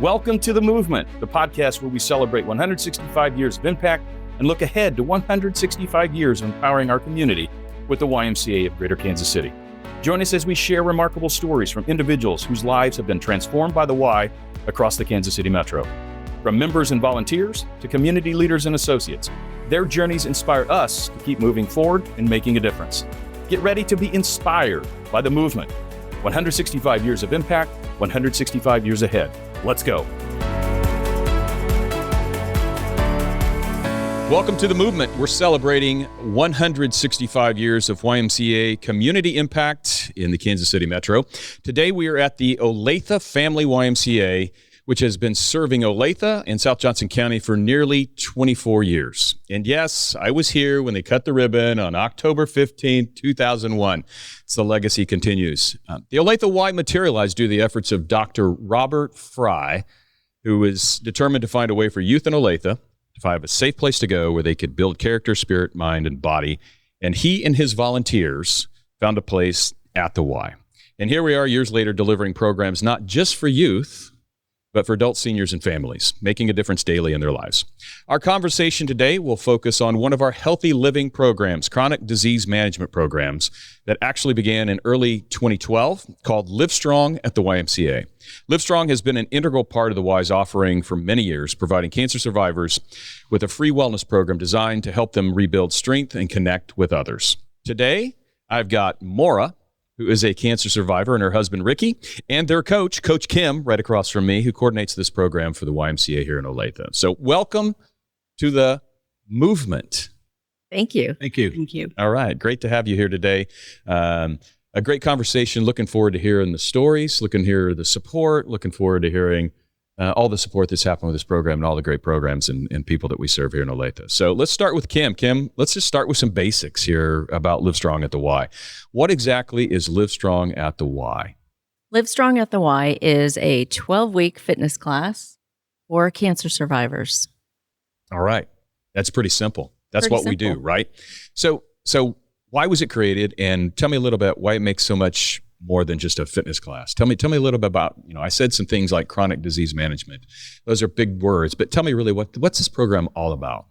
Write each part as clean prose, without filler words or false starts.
Welcome to The Movement, the podcast where we celebrate 165 years of impact and look ahead to 165 years of empowering our community with the YMCA of Greater Kansas City. Join us as we share remarkable stories from individuals whose lives have been transformed by the Y across the Kansas City Metro. From members and volunteers to community leaders and associates, their journeys inspire us to keep moving forward and making a difference. Get ready to be inspired by The Movement. 165 years of impact, 165 years ahead. Let's go. Welcome to The Movement. We're celebrating 165 years of YMCA community impact in the Kansas City Metro. Today we are at the Olathe Family YMCA, which has been serving Olathe and South Johnson County for nearly 24 years. And yes, I was here when they cut the ribbon on October 15, 2001. So the legacy continues. The Olathe Y materialized due to the efforts of Dr. Robert Fry, who was determined to find a way for youth in Olathe to find a safe place to go where they could build character, spirit, mind, and body. And he and his volunteers found a place at the Y. And here we are years later delivering programs not just for youth, but for adults, seniors, and families, making a difference daily in their lives. Our conversation today will focus on one of our healthy living programs, chronic disease management programs, that actually began in early 2012, called LiveSTRONG at the YMCA. LiveSTRONG has been an integral part of the Y's offering for many years, providing cancer survivors with a free wellness program designed to help them rebuild strength and connect with others. Today, I've got Maura, who is a cancer survivor, and her husband, Ricky, and their coach, Coach Kim, right across from me, who coordinates this program for the YMCA here in Olathe. So welcome to The Movement. Thank you. Thank you. Thank you. All right. Great to have you here today. A great conversation. Looking forward to hearing the stories, looking to hear the support, looking forward to hearing all the support that's happened with this program and all the great programs and people that we serve here in Olathe. So let's start with Kim. Kim, let's just start with some basics here about LiveSTRONG at the Y. What exactly is LiveSTRONG at the Y? LiveSTRONG at the Y is a 12-week fitness class for cancer survivors. All right. That's pretty simple. That's Pretty what we do, right? So why was it created? And tell me a little bit why it makes so much more than just a fitness class. Tell me a little bit about, I said some things like chronic disease management. Those are big words, but tell me really what's this program all about?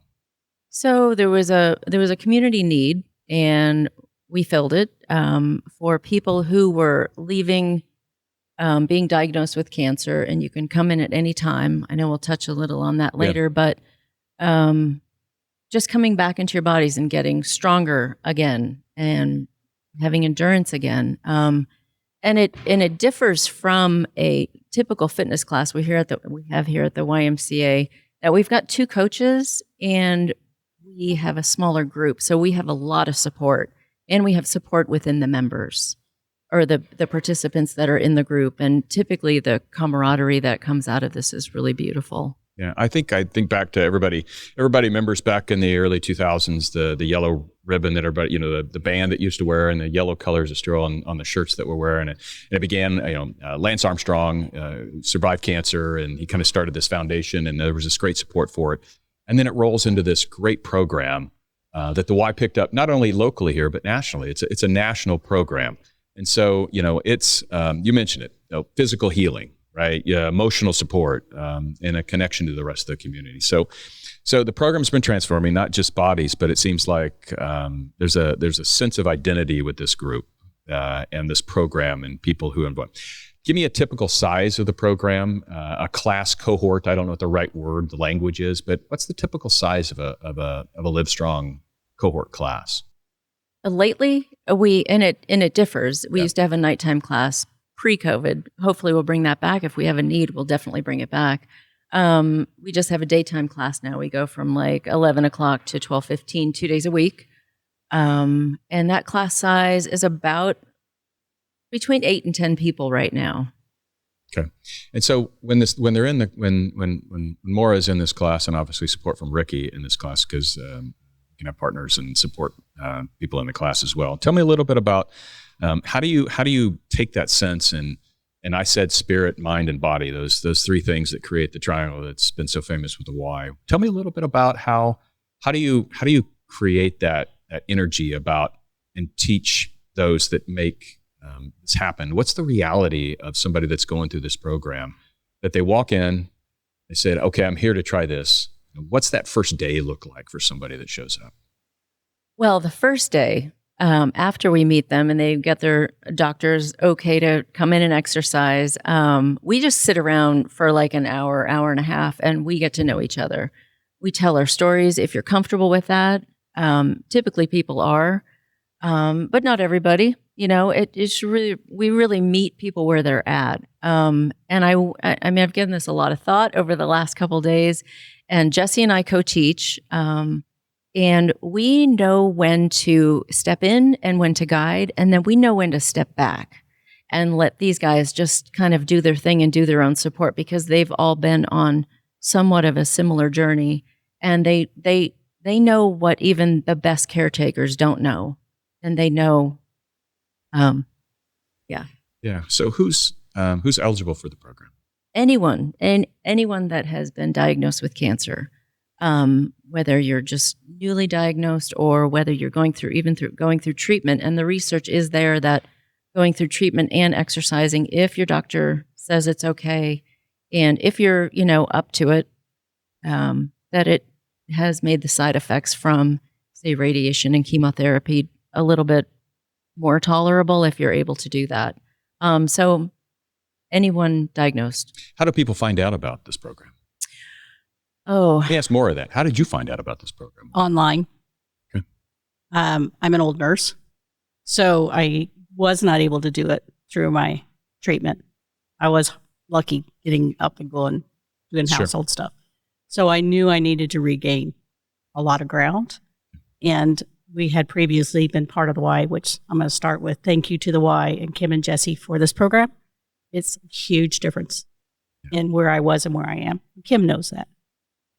So there was a community need, and we filled it for people who were leaving, being diagnosed with cancer, and you can come in at any time. I know we'll touch a little on that later, but just coming back into your bodies and getting stronger again and having endurance again. And it differs from a typical fitness class we have here at the YMCA, that we've got two coaches and we have a smaller group. So we have a lot of support, and we have support within the members or the participants that are in the group. And typically the camaraderie that comes out of this is really beautiful. Yeah, I think back to everybody remembers back in the early 2000s, the yellow ribbon that everybody, the band that used to wear, and the yellow colors are still on the shirts that we're wearing. And it began, Lance Armstrong survived cancer, and he kind of started this foundation, and there was this great support for it. And then it rolls into this great program that the Y picked up, not only locally here, but nationally. It's a national program. And so, it's, you mentioned it, physical healing, right? Yeah, emotional support, and a connection to the rest of the community. So the program's been transforming not just bodies, but it seems like there's a sense of identity with this group and this program and people who involved. Give me a typical size of the program, a class cohort. I don't know what the right the language is, but what's the typical size of a LiveSTRONG cohort class? Lately, it differs. We used to have a nighttime class pre-COVID. Hopefully we'll bring that back. If we have a need, we'll definitely bring it back. We just have a daytime class now. We go from like 11 o'clock to 12:15, 2 days a week. And that class size is about between 8 and 10 people right now. Okay. And so when Maura is in this class, and obviously support from Ricky in this class, because you can have partners and support people in the class as well. Tell me a little bit about how do you take that sense and I said spirit, mind, and body, those three things that create the triangle that's been so famous with the Y. Tell me a little bit about how do you create that energy about and teach those that make this happen? What's the reality of somebody that's going through this program that they walk in, they said, okay, I'm here to try this. What's that first day look like for somebody that shows up? Well, the first day, after we meet them and they get their doctors okay to come in and exercise, we just sit around for like an hour, hour and a half, and we get to know each other. We tell our stories if you're comfortable with that. Typically people are, but not everybody. You know, we really meet people where they're at. And I mean, I've given this a lot of thought over the last couple of days, and Jesse and I co-teach, and we know when to step in and when to guide, and then we know when to step back and let these guys just kind of do their thing and do their own support, because they've all been on somewhat of a similar journey, and they know what even the best caretakers don't know, and they know. Yeah. So who's eligible for the program? Anyone that has been diagnosed with cancer, whether you're just newly diagnosed or whether you're going through treatment. And the research is there that going through treatment and exercising, if your doctor says it's okay, and if you're, up to it, that it has made the side effects from, say, radiation and chemotherapy a little bit more tolerable if you're able to do that. So anyone diagnosed. How do people find out about this program? Oh, Let me ask Maura that. How did you find out about this program? Online. Okay. I'm an old nurse, so I was not able to do it through my treatment. I was lucky getting up and going, doing household stuff. So I knew I needed to regain a lot of ground. And we had previously been part of the Y, which I'm going to start with. Thank you to the Y and Kim and Jesse for this program. It's a huge difference in where I was and where I am. Kim knows that.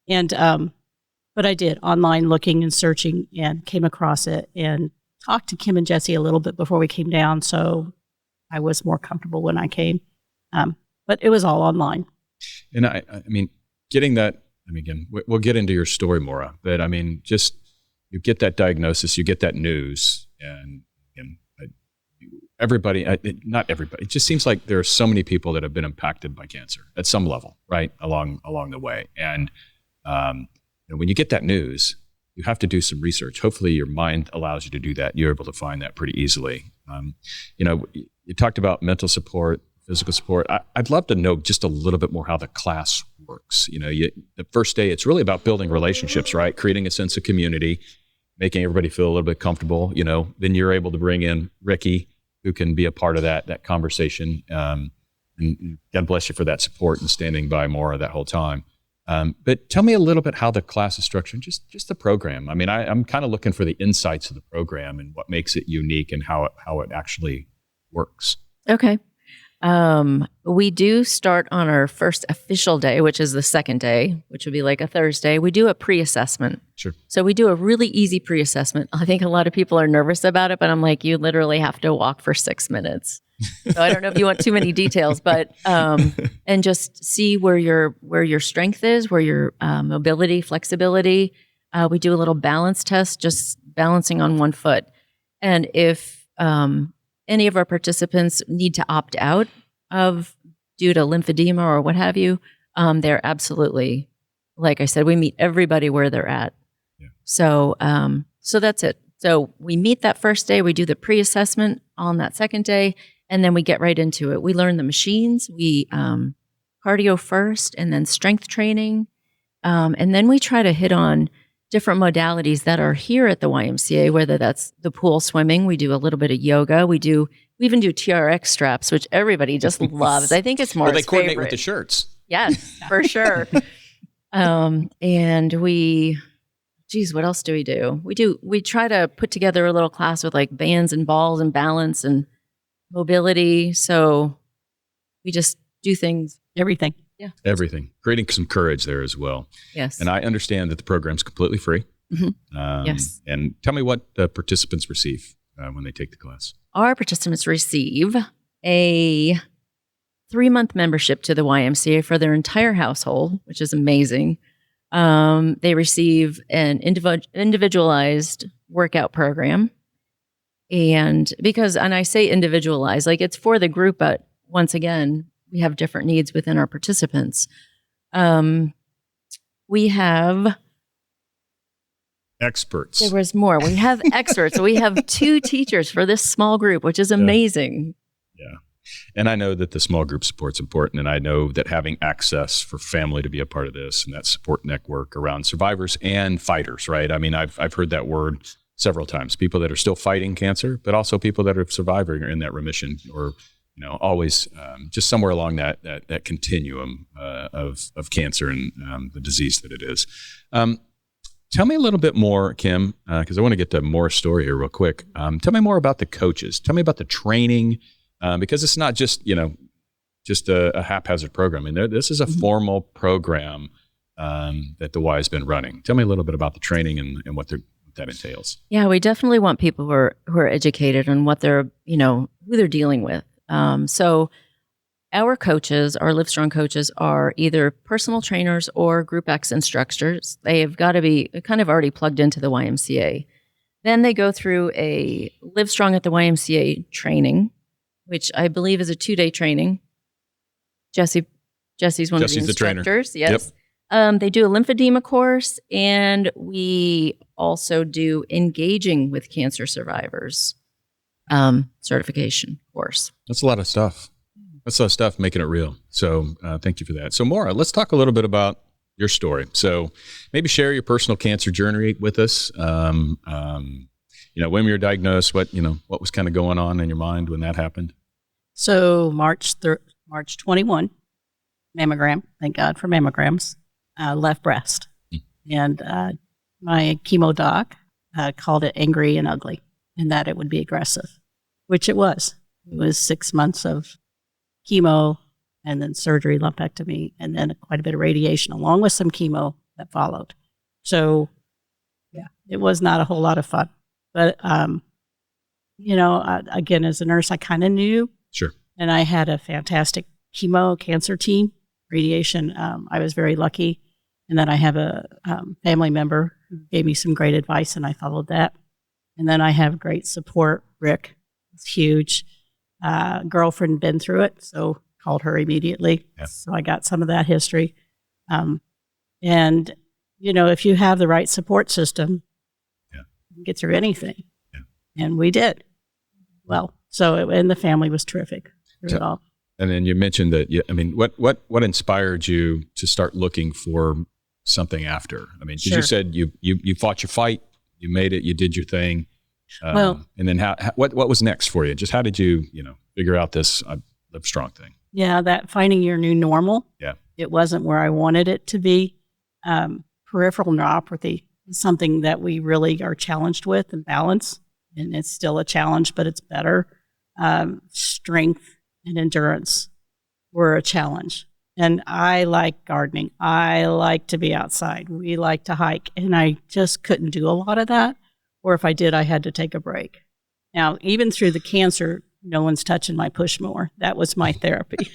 And, but I did online looking and searching and came across it and talked to Kim and Jesse a little bit before we came down. So I was more comfortable when I came. But it was all online. And I mean, getting that, again, we'll get into your story, Maura, but I mean, just you get that diagnosis, you get that news, and everybody, not everybody, it just seems like there are so many people that have been impacted by cancer at some level, right, along the way. And when you get that news, you have to do some research. Hopefully your mind allows you to do that. You're able to find that pretty easily. You talked about mental support, physical support. I'd love to know just a little bit more how the class works. The first day, it's really about building relationships, right? Creating a sense of community, making everybody feel a little bit comfortable. Then you're able to bring in Ricky, who can be a part of that conversation. And God bless you for that support and standing by Maura that whole time. But tell me a little bit how the class is structured, just the program. I mean, I'm kind of looking for the insights of the program and what makes it unique and how it actually works. okay. We do start on our first official day, which is the second day, which would be like a Thursday. We do a pre-assessment. Sure. So we do a really easy pre-assessment. I think a lot of people are nervous about it, but I'm like, you literally have to walk for 6 minutes. So I don't know if you want too many details, but and just see where your strength is, where your mobility, flexibility. We do a little balance test, just balancing on one foot. And if any of our participants need to opt out due to lymphedema or what have you, they're absolutely, like I said, we meet everybody where they're at. Yeah. So that's it. So we meet that first day, we do the pre-assessment on that second day, and then we get right into it. We learn the machines, we cardio first, and then strength training. And then we try to hit on different modalities that are here at the YMCA, whether that's the pool swimming, we do a little bit of yoga, we even do TRX straps, which everybody just loves. I think it's more they coordinate favorite. with the shirts. Yes, for sure. And what else do? We try to put together a little class with like bands and balls and balance and mobility. So we just do things. Everything. Yeah. Everything. Creating some courage there as well. Yes. And I understand that the program's completely free. Mm-hmm. Yes. And tell me what the participants receive when they take the class. Our participants receive a 3-month membership to the YMCA for their entire household, which is amazing. They receive an individualized workout program. And I say individualized, like it's for the group, but once again, we have different needs within our participants. We have experts. There was more. We have experts. We have 2 teachers for this small group, which is amazing. Yeah. And I know that the small group support's important, and I know that having access for family to be a part of this and that support network around survivors and fighters, right? I mean, I've heard that word several times. People that are still fighting cancer, but also people that are surviving or in that remission, or always just somewhere along that continuum of cancer and the disease that it is. Tell me a little bit more, Kim, because I want to get to Maura's story here real quick. Tell me more about the coaches. Tell me about the training, because it's not just a haphazard program. I mean, this is a formal program that the Y has been running. Tell me a little bit about the training and what that entails. Yeah, we definitely want people who are educated on what they're who they're dealing with. So our coaches, our LiveSTRONG coaches, are either personal trainers or Group X instructors. They've got to be kind of already plugged into the YMCA. Then they go through a LiveSTRONG at the YMCA training, which I believe is a 2-day training. Jesse's one of the instructors. The trainer. Yes. Yep. They do a lymphedema course, and we also do engaging with cancer survivors certification course. That's a lot of stuff. That's a lot of stuff, making it real. So thank you for that. So Maura, let's talk a little bit about your story. So maybe share your personal cancer journey with us. When you were diagnosed, what was kind of going on in your mind when that happened? So March 21, mammogram. Thank God for mammograms. Left breast. And my chemo doc called it angry and ugly, and that it would be aggressive, which it was. It was 6 months of chemo and then surgery, lumpectomy, and then quite a bit of radiation along with some chemo that followed. So, yeah, it was not a whole lot of fun. But, again, as a nurse, I kind of knew. Sure. And I had a fantastic chemo cancer team, radiation. I was very lucky. And then I have a family member who gave me some great advice, and I followed that. And then I have great support. Rick, it's huge. Girlfriend been through it, so called her immediately. Yeah. So I got some of that history. And, if you have the right support system, you can get through anything. Yeah. And we did. Well, and the family was terrific through it all. And then you mentioned that, what inspired you to start looking for something after? I mean, Sure. You said you fought your fight, you made it, you did your thing. And then what was next for you? Just how did you, figure out this LiveSTRONG thing? Yeah, that finding your new normal. Yeah. It wasn't where I wanted it to be. Peripheral neuropathy is something that we really are challenged with and balance. And it's still a challenge, but it's better. Strength and endurance were a challenge. And I like gardening. I like to be outside. We like to hike. And I just couldn't do a lot of that. Or if I did, I had to take a break. Now, even through the cancer, no one's touching my push mower. That was my therapy.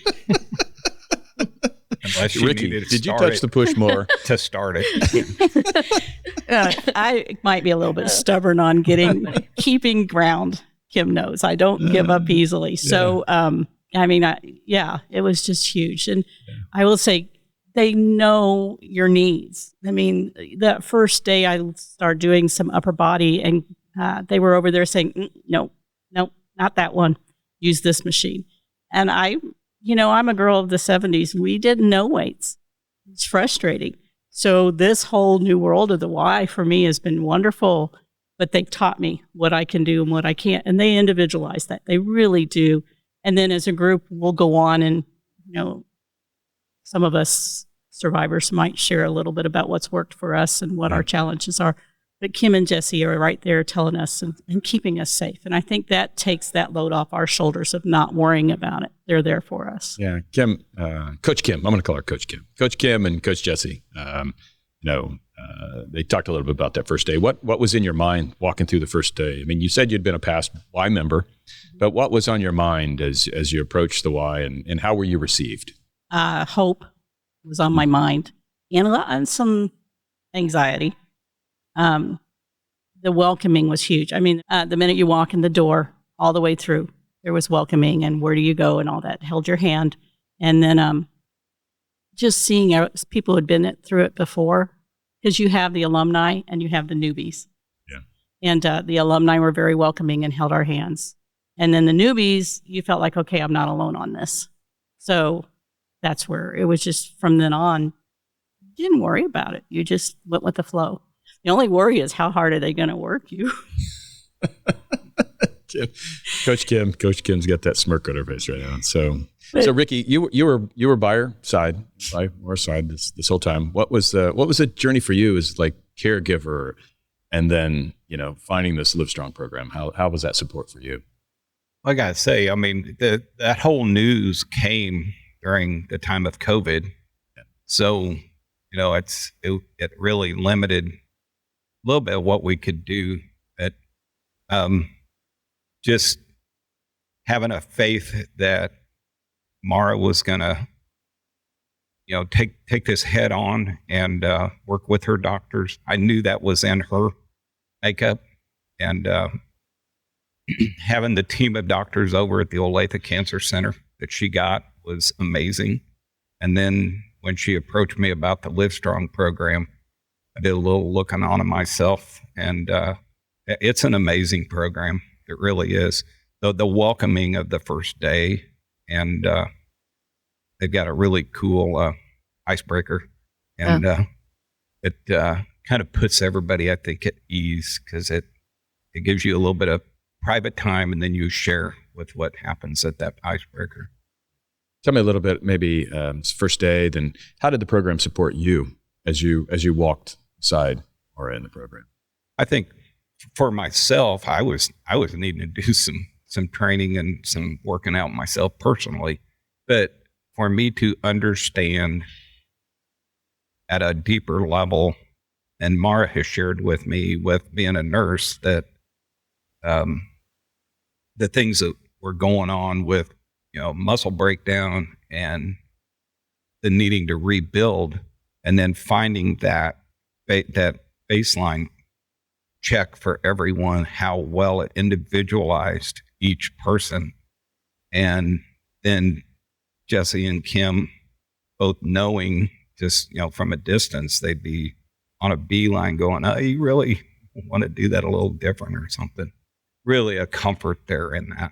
Unless you Ricky, needed to did you touch the push mower? to start it? I might be a little bit stubborn on keeping ground. Kim knows I don't give up easily. So, it was just huge. And I will say, they know your needs. I mean, that first day I started doing some upper body, and they were over there saying, no, not that one. Use this machine. And I'm a girl of the 70s. We didn't know weights. It's frustrating. So this whole new world of the Y for me has been wonderful, but they taught me what I can do and what I can't. And they individualize that. They really do. And then as a group, we'll go on and, some of us survivors might share a little bit about what's worked for us and what our challenges are. But Kim and Jesse are right there telling us and keeping us safe. And I think that takes that load off our shoulders of not worrying about it. They're there for us. Yeah. Kim, Coach Kim, I'm going to call her Coach Kim. Coach Kim and Coach Jesse, they talked a little bit about that first day. What was in your mind walking through the first day? I mean, you said you'd been a past Y member, but what was on your mind as you approached the Y, and how were you received? Hope was on my mind, and some anxiety. The welcoming was huge. I mean, the minute you walk in the door, all the way through, there was welcoming and where do you go and all that. Held your hand And then just seeing people who had been through it before, because you have the alumni and you have the newbies. Yeah. And the alumni were very welcoming and held our hands. And then the newbies, you felt like, okay, I'm not alone on this. So that's where it was just from then on, you didn't worry about it. You just went with the flow. The only worry is how hard are they going to work you? Coach Kim's got that smirk on her face right now. So Ricky, you were by our side this whole time. What was the journey for you as like caregiver, and then finding this LiveSTRONG program? How was that support for you? I gotta say, I mean, that whole news came during the time of COVID, so it really limited a little bit of what we could do. But just having a faith that Maura was gonna, take this head on and work with her doctors. I knew that was in her makeup, and having the team of doctors over at the Olathe Cancer Center that she got was amazing. And then when she approached me about the LiveSTRONG program, I did a little looking on myself, and it's an amazing program. It really is. The welcoming of the first day, and they've got a really cool icebreaker, and it kind of puts everybody, I think, at ease, because it gives you a little bit of private time, and then you share with what happens at that icebreaker. Tell me a little bit, maybe first day, then how did the program support you as you walked aside or in the program? I think for myself, I was needing to do some training and some working out myself personally, but for me to understand at a deeper level, and Maura has shared with me with being a nurse, that the things that were going on with muscle breakdown and the needing to rebuild, and then finding that baseline check for everyone, how well it individualized each person. And then Jesse and Kim both knowing, just from a distance, they'd be on a beeline going, oh, you really want to do that a little different or something. Really a comfort there in that.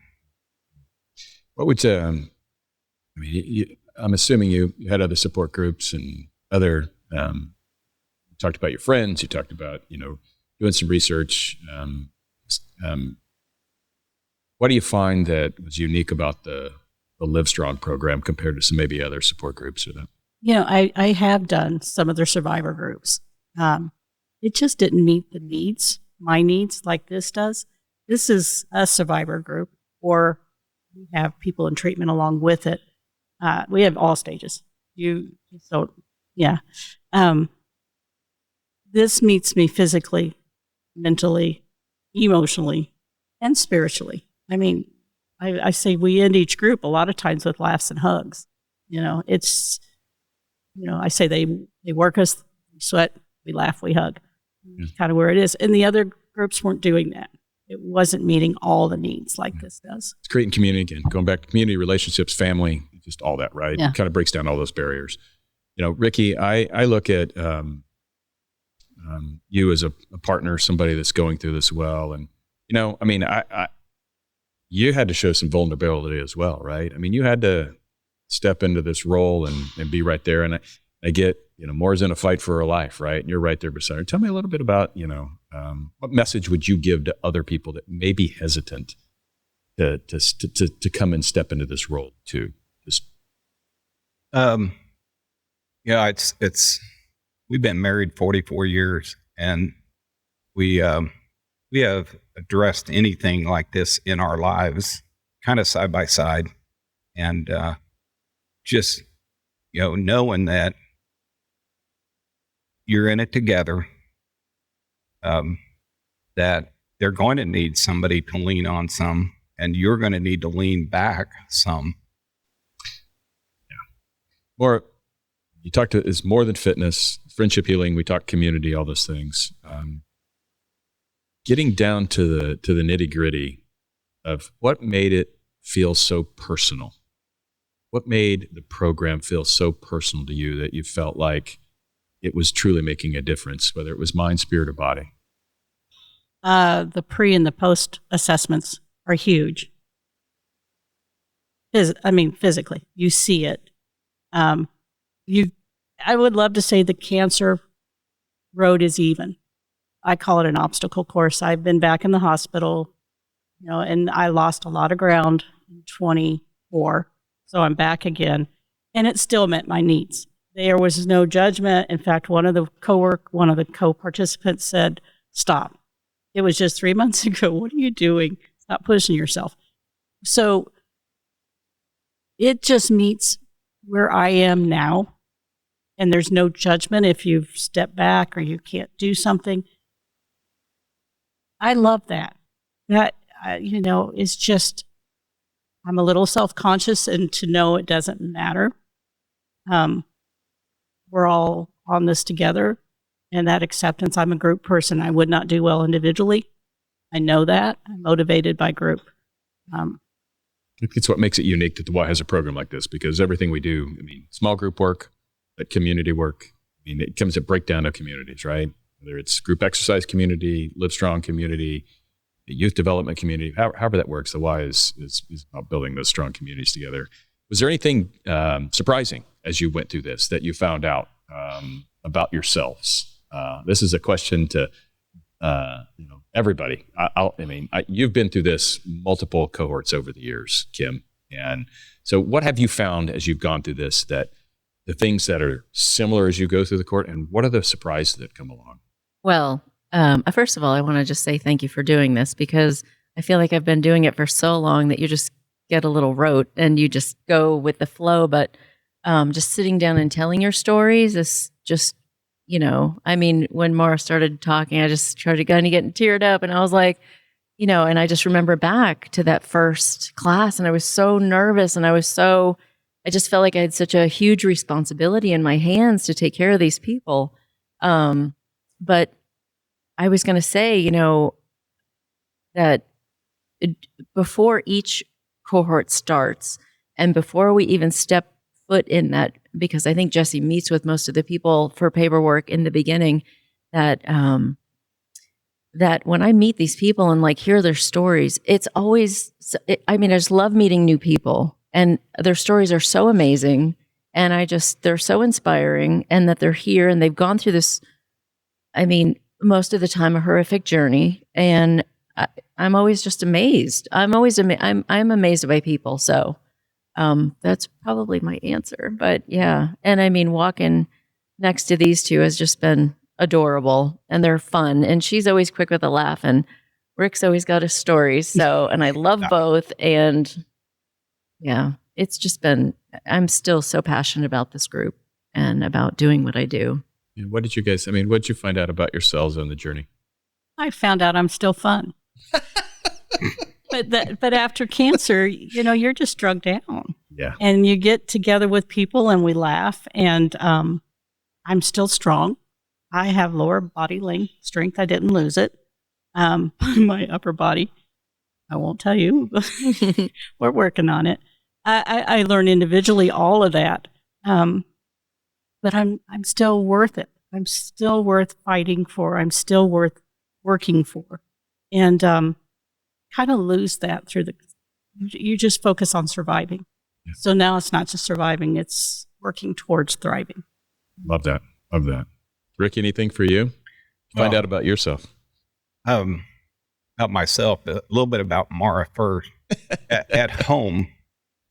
What would I'm assuming you had other support groups and other, you talked about your friends, you talked about, doing some research. What do you find that was unique about the LiveSTRONG program compared to some maybe other support groups or that? I have done some of their survivor groups. It just didn't meet the needs, my needs, like this does. This is a survivor group, or we have people in treatment along with it. We have all stages. This meets me physically, mentally, emotionally, and spiritually. I mean, I say we end each group a lot of times with laughs and hugs. It's, I say they work us, we sweat, we laugh, we hug. It's kind of where it is. And the other groups weren't doing that. It wasn't meeting all the needs like this does. It's creating community again, going back to community, relationships, family, just all that, right? Yeah. It kind of breaks down all those barriers. Ricky, I look at you as a partner, somebody that's going through this well. And, you had to show some vulnerability as well, right? I mean, you had to step into this role and be right there. And I get, Maura's in a fight for her life, right? And you're right there beside her. Tell me a little bit about, what message would you give to other people that may be hesitant to come and step into this role too? It's we've been married 44 years, and we have addressed anything like this in our lives kind of side by side, and just knowing that you're in it together, that they're going to need somebody to lean on some, and you're going to need to lean back some. Maura, you talked to it's more than fitness, friendship healing. We talked community, all those things. Getting down to the nitty gritty of what made it feel so personal. What made the program feel so personal to you that you felt like it was truly making a difference, whether it was mind, spirit, or body? The pre and the post assessments are huge. Physically, you see it. I would love to say the cancer road is even. I call it an obstacle course. I've been back in the hospital, and I lost a lot of ground in 24. So I'm back again, and it still met my needs. There was no judgment. In fact, one of the co-participants said, "Stop. It was just 3 months ago. What are you doing? Stop pushing yourself." So it just meets where I am now. And there's no judgment if you've stepped back or you can't do something. I love that. That, is just, I'm a little self-conscious, and to know it doesn't matter. We're all on this together, and that acceptance. I'm a group person. I would not do well individually. I know that. I'm motivated by group. It's what makes it unique that the Y has a program like this, because everything we do, small group work, but community work, it comes at breakdown of communities, right? Whether it's group exercise community, LiveSTRONG community, the youth development community, however that works, the Y is about building those strong communities together. Was there anything surprising as you went through this that you found out about yourselves? This is a question to everybody. You've been through this multiple cohorts over the years, Kim. And so what have you found as you've gone through this, that the things that are similar as you go through the court, and what are the surprises that come along? Well, first of all, I want to just say thank you for doing this, because I feel like I've been doing it for so long that you just get a little rote and you just go with the flow. But just sitting down and telling your stories is just, when Maura started talking, I just started getting teared up, and I was like, and I just remember back to that first class, and I was so nervous, and I just felt like I had such a huge responsibility in my hands to take care of these people. But I was going to say, that before each cohort starts, and before we even step foot in that, because I think Jesse meets with most of the people for paperwork in the beginning, that when I meet these people and hear their stories, it's always, I just love meeting new people. And their stories are so amazing, and they're so inspiring, and that they're here and they've gone through this, most of the time a horrific journey. And I'm always just amazed. I'm amazed by people. So that's probably my answer. But yeah, and walking next to these two has just been adorable, and they're fun. And she's always quick with a laugh, and Rick's always got his stories. So, and I love both. And yeah, it's just been, I'm still so passionate about this group and about doing what I do. And what did you guys, what did you find out about yourselves on the journey? I found out I'm still fun. But after cancer, you're just drugged down. Yeah. And you get together with people and we laugh, and I'm still strong. I have lower body length strength. I didn't lose it. My upper body, I won't tell you. We're working on it. I learn individually all of that. But I'm still worth it. I'm still worth fighting for. I'm still worth working for. And kind of lose that through you just focus on surviving. Yeah. So now it's not just surviving, it's working towards thriving. Love that. Rick, anything for you? Find out about yourself. About myself, a little bit about Maura first. At home,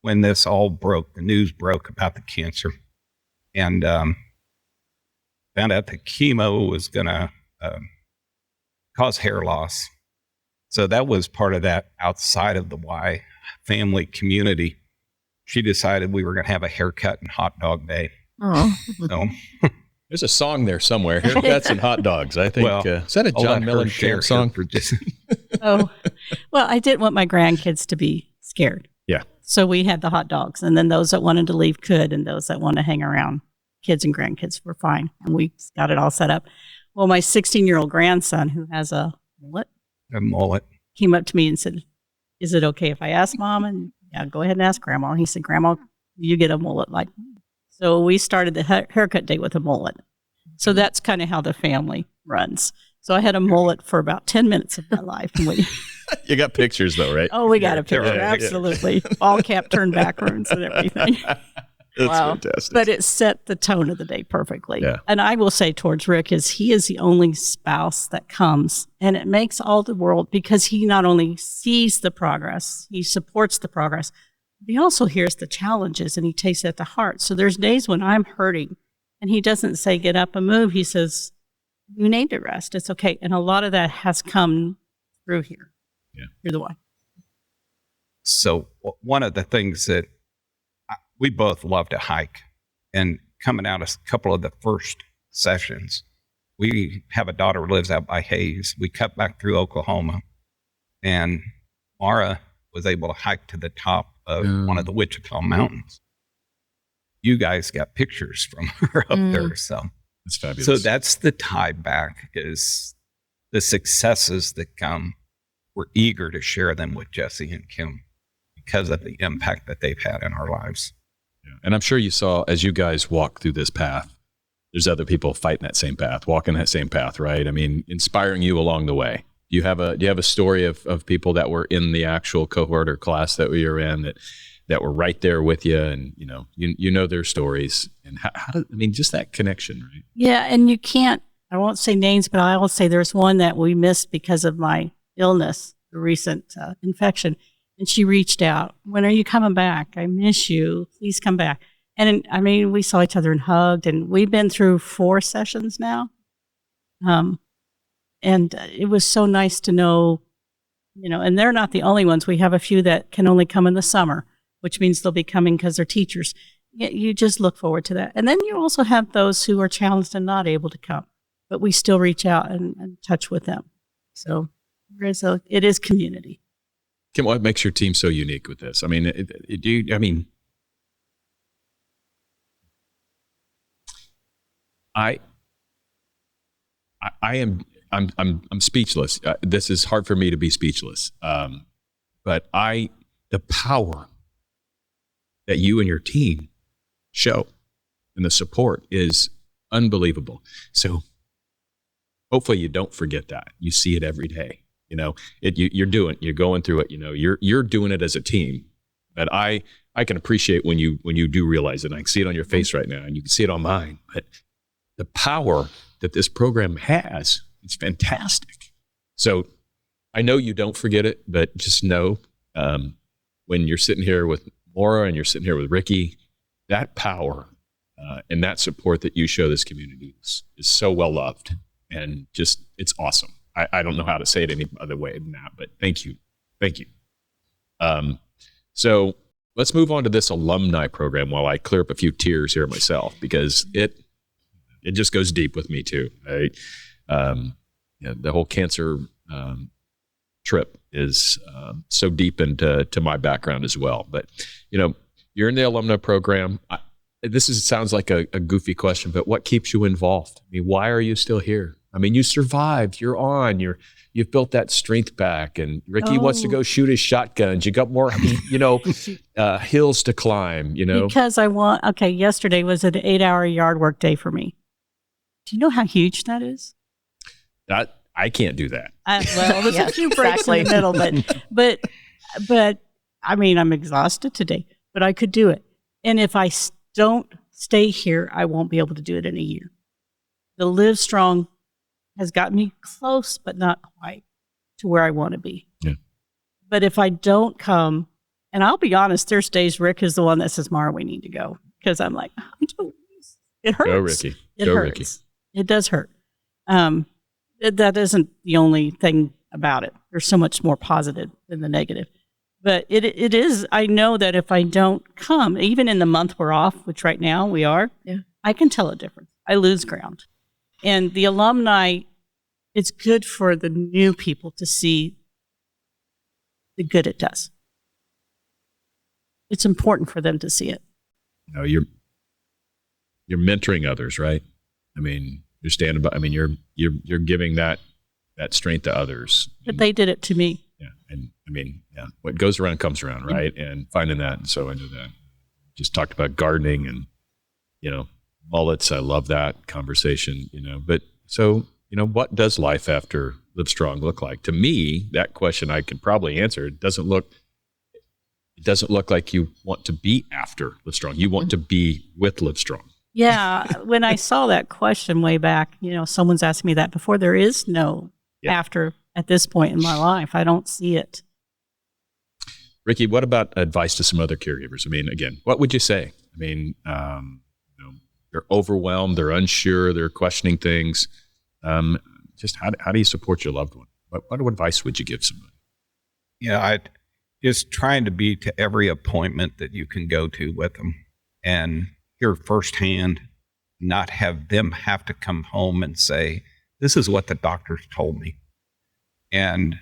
when this all broke, the news broke about the cancer, and found out the chemo was going to cause hair loss. So that was part of that outside of the Y family community. She decided we were going to have a haircut and hot dog day. Oh. So there's a song there somewhere, haircuts and hot dogs. I think, is that a John Mellencamp song? Oh, well, I didn't want my grandkids to be scared. Yeah. So we had the hot dogs, and then those that wanted to leave could, and those that wanted to hang around, kids and grandkids, were fine. And we got it all set up. Well, my 16-year-old grandson, who has a mullet, came up to me and said, "Is it okay if I ask Mom?" And yeah, go ahead and ask Grandma. And he said, "Grandma, you get a mullet like me. So we started the haircut day with a mullet. So that's kind of how the family runs. So I had a mullet for about 10 minutes of my life. And You got pictures though, right? we got a picture. Yeah. Absolutely. All cap turned backwards and everything. That's fantastic. But it set the tone of the day perfectly. Yeah. And I will say towards Rick is he is the only spouse that comes, and it makes all the world, because he not only sees the progress, he supports the progress, but he also hears the challenges and he takes it to heart. So there's days when I'm hurting and he doesn't say, get up and move. He says, you need to rest. It's okay. And a lot of that has come through here. Yeah. Through the Y. So one of the things that we both love to hike, and coming out a couple of the first sessions, we have a daughter who lives out by Hayes. We cut back through Oklahoma, and Maura was able to hike to the top of one of the Wichita Mountains. You guys got pictures from her up there. So That's fabulous. So that's the tie back, is the successes that come. We're eager to share them with Jesse and Kim because of the impact that they've had in our lives. Yeah. And I'm sure you saw, as you guys walk through this path, there's other people fighting that same path, walking that same path, right? I mean, inspiring you along the way. Do you have a story of people that were in the actual cohort or class that we were in that were right there with you, and you know their stories, and just that connection, right? Yeah, and you can't, I won't say names, but I will say there's one that we missed because of my illness, the recent infection, and she reached out, when are you coming back? I miss you, please come back. And we saw each other and hugged, and we've been through 4 sessions now. And it was so nice to know, and they're not the only ones. We have a few that can only come in the summer, which means they'll be coming because they're teachers. You just look forward to that. And then you also have those who are challenged and not able to come, but we still reach out and touch with them. So it is community. Kim, what makes your team so unique with this? I'm speechless. This is hard for me to be speechless. But the power that you and your team show and the support is unbelievable. So hopefully you don't forget that. You see it every day. You're going through it. You're doing it as a team. But I can appreciate when you do realize it. And I can see it on your face right now, and you can see it on mine. But the power that this program has, it's fantastic. So I know you don't forget it, but just know when you're sitting here with Maura and you're sitting here with Ricky, that power and that support that you show this community is so well loved, and just, it's awesome. I don't know how to say it any other way than that, but thank you. Thank you. So let's move on to this alumni program while I clear up a few tears here myself, because it just goes deep with me too. The whole cancer trip is so deep into my background as well. But you're in the alumni program. Sounds like a goofy question, but what keeps you involved? Why are you still here? You survived. You're on. You've built that strength back. And Ricky wants to go shoot his shotguns. You got more, hills to climb. Because yesterday was an 8-hour yard work day for me. Do you know how huge that is? I can't do that. There's a few breaks in the middle, but I'm exhausted today, but I could do it. And if I don't stay here, I won't be able to do it in a year. The LiveSTRONG has got me close, but not quite to where I want to be. Yeah. But if I don't come, and I'll be honest, there's days Rick is the one that says, Maura, we need to go. Because I'm like, it hurts. Go, Ricky. It hurts. Ricky. It does hurt. That isn't the only thing about it. There's so much more positive than the negative. But it is, I know that if I don't come, even in the month we're off, which right now we are, I can tell a difference. I lose ground. And the alumni, it's good for the new people to see the good it does. It's important for them to see it. You're mentoring others, right? You're standing by. You're giving that strength to others. But they did it to me. Yeah, and what goes around comes around, right? And finding that, and so into that. just talked about gardening and, mullets. I love that conversation, but so, what does life after LiveSTRONG look like? To me, that question I can probably answer. It doesn't look like you want to be after LiveSTRONG. You want to be with LiveSTRONG. Yeah. When I saw that question way back, someone's asked me that before. There is no after at this point in my life. I don't see it. Ricky, what about advice to some other caregivers? I mean, again, what would you say? I mean, they're overwhelmed, they're unsure, they're questioning things. Just how do you support your loved one? What advice would you give somebody? I just trying to be to every appointment that you can go to with them and hear firsthand, not have them have to come home and say, this is what the doctors told me. And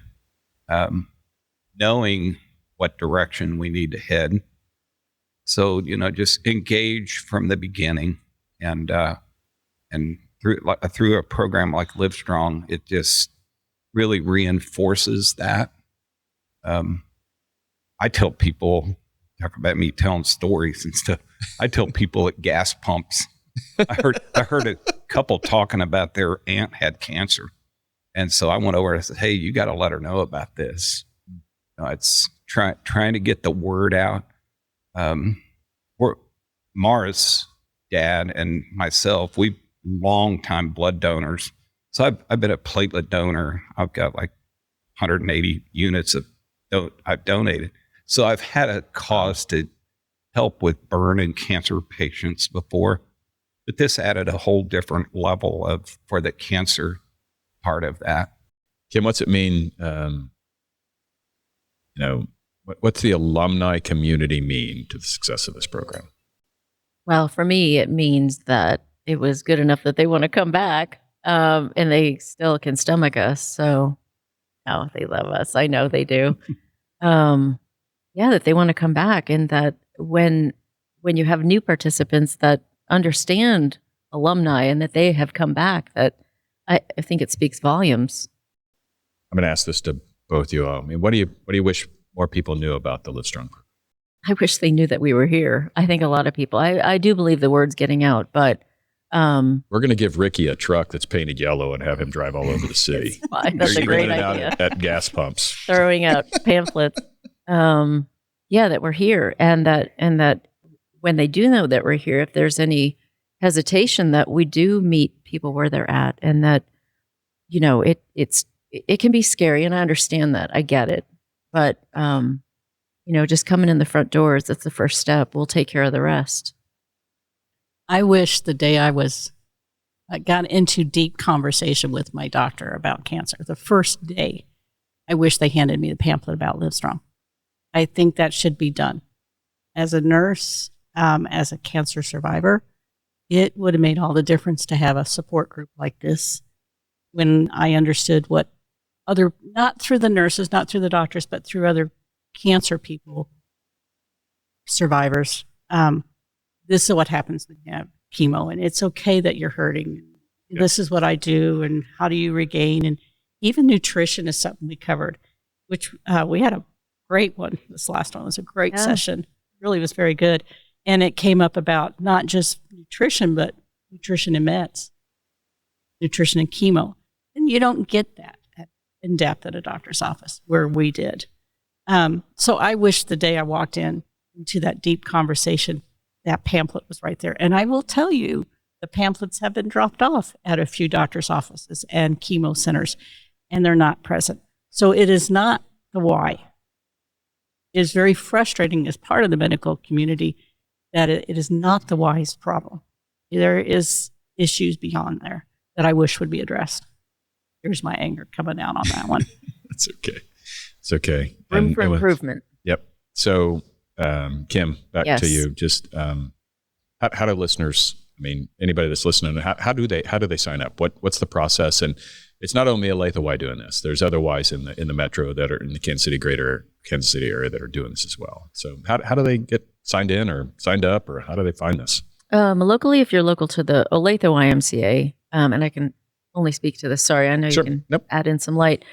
knowing what direction we need to head. So, just engage from the beginning and through a program like LiveSTRONG, it just really reinforces that. I tell people, talk about me telling stories and stuff. I tell people at gas pumps. I heard a couple talking about their aunt had cancer. And so I went over and said, hey, you got to let her know about this. It's trying to get the word out. Maura's dad and myself, we long-time blood donors. So I've been a platelet donor. I've got like 180 units I've donated. So I've had a cause to help with burn and cancer patients before, but this added a whole different level for the cancer part of that. Kim, what's it mean? What's the alumni community mean to the success of this program? Well, for me, it means that it was good enough that they want to come back, and they still can stomach us. So, they love us. I know they do. That they want to come back, and that when you have new participants that understand alumni and that they have come back, that I think it speaks volumes. I'm going to ask this to both you all. I mean, what do you wish more people knew about the LiveSTRONG program? I wish they knew that we were here. I think a lot of people. I do believe the word's getting out, but we're going to give Ricky a truck that's painted yellow and have him drive all over the city. That's a great idea. At gas pumps, throwing out pamphlets. That we're here, and that when they do know that we're here, if there's any hesitation, that we do meet people where they're at, and that it can be scary, and I understand that. I get it, but just coming in the front doors, that's the first step. We'll take care of the rest. I wish the day I got into deep conversation with my doctor about cancer, the first day, I wish they handed me the pamphlet about LiveSTRONG. I think that should be done. As a nurse, as a cancer survivor, it would have made all the difference to have a support group like this when I understood what not through the nurses, not through the doctors, but through other cancer people, survivors. This is what happens when you have chemo, and it's okay that you're hurting. Yeah. This is what I do, and how do you regain? And even nutrition is something we covered, which we had a great one. This last one was a great session. Really was very good. And it came up about not just nutrition, but nutrition and meds, nutrition and chemo. And you don't get that in depth at a doctor's office where we did. So I wish the day I walked into that deep conversation, that pamphlet was right there. And I will tell you, the pamphlets have been dropped off at a few doctor's offices and chemo centers, and they're not present. So it is not the why. It is very frustrating as part of the medical community that it is not the why's problem. There is issues beyond there that I wish would be addressed. Here's my anger coming out on that one. That's okay. It's okay. Room for improvement. Yep. So, Kim, back to you. Just how do listeners? I mean, anybody that's listening, how do they sign up? What's the process? And it's not only Olathe Y doing this. There's other Ys in the metro that are in the Kansas City area that are doing this as well. So how do they get signed in or signed up, or how do they find this? Locally, if you're local to the Olathe YMCA, and I can only speak to this. Sorry, I know you can add in some light.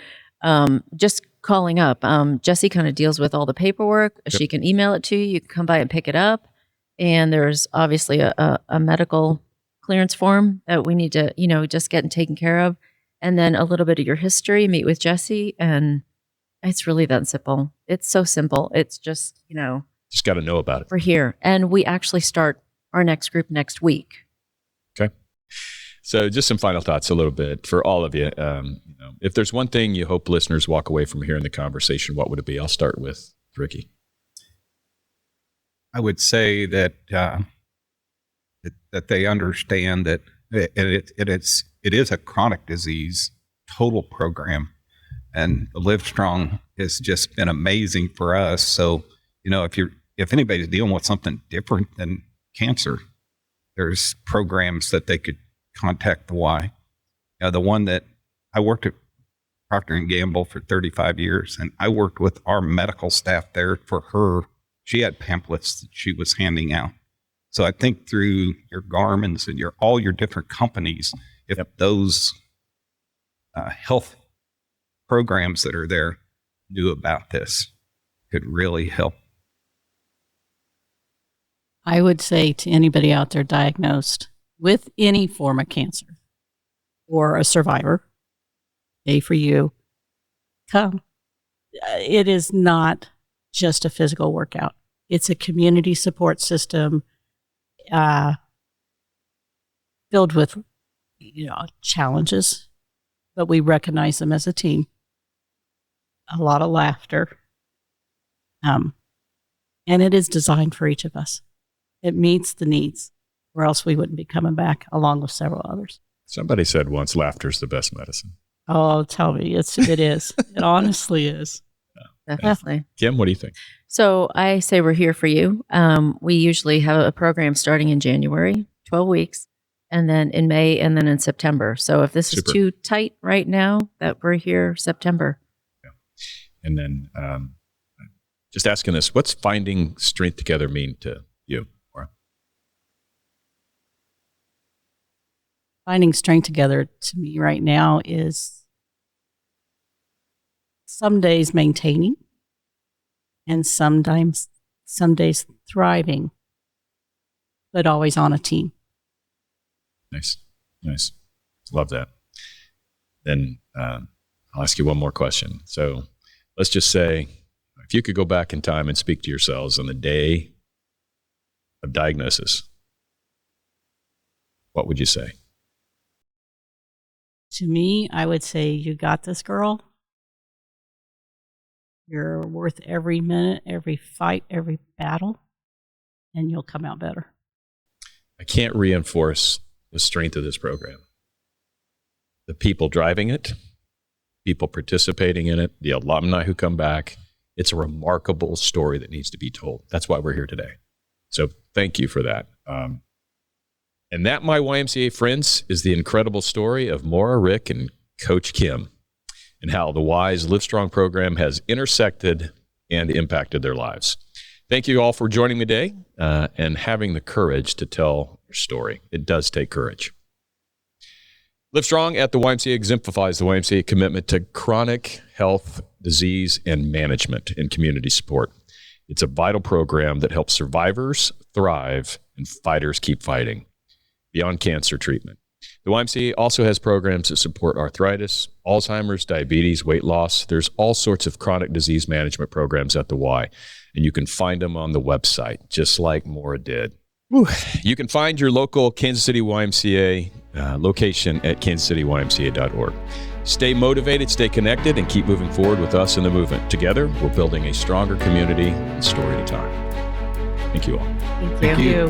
Just calling up. Jessie kind of deals with all the paperwork. She can email it to you. You can come by and pick it up. And there's obviously a medical clearance form that we need to, just get taken care of. And then a little bit of your history, meet with Jesse. And it's really that simple. It's so simple. It's just, Just got to know about it. we're here. And we actually start our next group next week. Okay. So just some final thoughts a little bit for all of you. If there's one thing you hope listeners walk away from hearing the conversation, what would it be? I'll start with Ricky. I would say that that they understand that it is a chronic disease total program, and LiveStrong has just been amazing for us. So if anybody's dealing with something different than cancer, there's programs that they could contact the Y. The one that I worked at Procter & Gamble for 35 years, and I worked with our medical staff there for her. She had pamphlets that she was handing out. So I think through your Garmins and all your different companies, if those health programs that are there knew about this, could really help. I would say to anybody out there diagnosed with any form of cancer or a survivor, A for you, come. It is not just a physical workout. It's a community support system filled with, challenges, but we recognize them as a team. A lot of laughter. And it is designed for each of us. It meets the needs, or else we wouldn't be coming back along with several others. Somebody said once, laughter's the best medicine. Oh, tell me. It is. It honestly is. Definitely. Kim, what do you think? So I say we're here for you. We usually have a program starting in January, 12 weeks, and then in May, and then in September. So if this is too tight right now, that we're here September. Yeah. And then just asking this, what's finding strength together mean to you, Maura? Finding strength together to me right now is some days maintaining and some days thriving, but always on a team. Nice. Love that. Then I'll ask you one more question. So let's just say, if you could go back in time and speak to yourselves on the day of diagnosis, what would you say? To me, I would say, you got this, girl. You're worth every minute, every fight, every battle, and you'll come out better. I can't reinforce the strength of this program. The people driving it, people participating in it, the alumni who come back. It's a remarkable story that needs to be told. That's why we're here today. So thank you for that. And that, my YMCA friends, is the incredible story of Maura, Rick, and Coach Kim, and how the Y's LiveStrong program has intersected and impacted their lives. Thank you all for joining me today and having the courage to tell your story. It does take courage. LiveStrong at the YMCA exemplifies the YMCA commitment to chronic health, disease, and management and community support. It's a vital program that helps survivors thrive and fighters keep fighting beyond cancer treatment. The YMCA also has programs that support arthritis, Alzheimer's, diabetes, weight loss. There's all sorts of chronic disease management programs at the Y, and you can find them on the website, just like Maura did. Whew. You can find your local Kansas City YMCA location at kansascitymca.org. Stay motivated, stay connected, and keep moving forward with us in the movement. Together, we're building a stronger community, one story at a time. Thank you all. Thank you.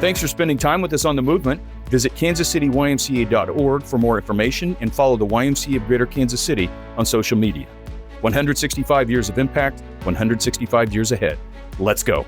Thanks for spending time with us on The Movement. Visit kansascitymca.org for more information and follow the YMCA of Greater Kansas City on social media. 165 years of impact, 165 years ahead. Let's go.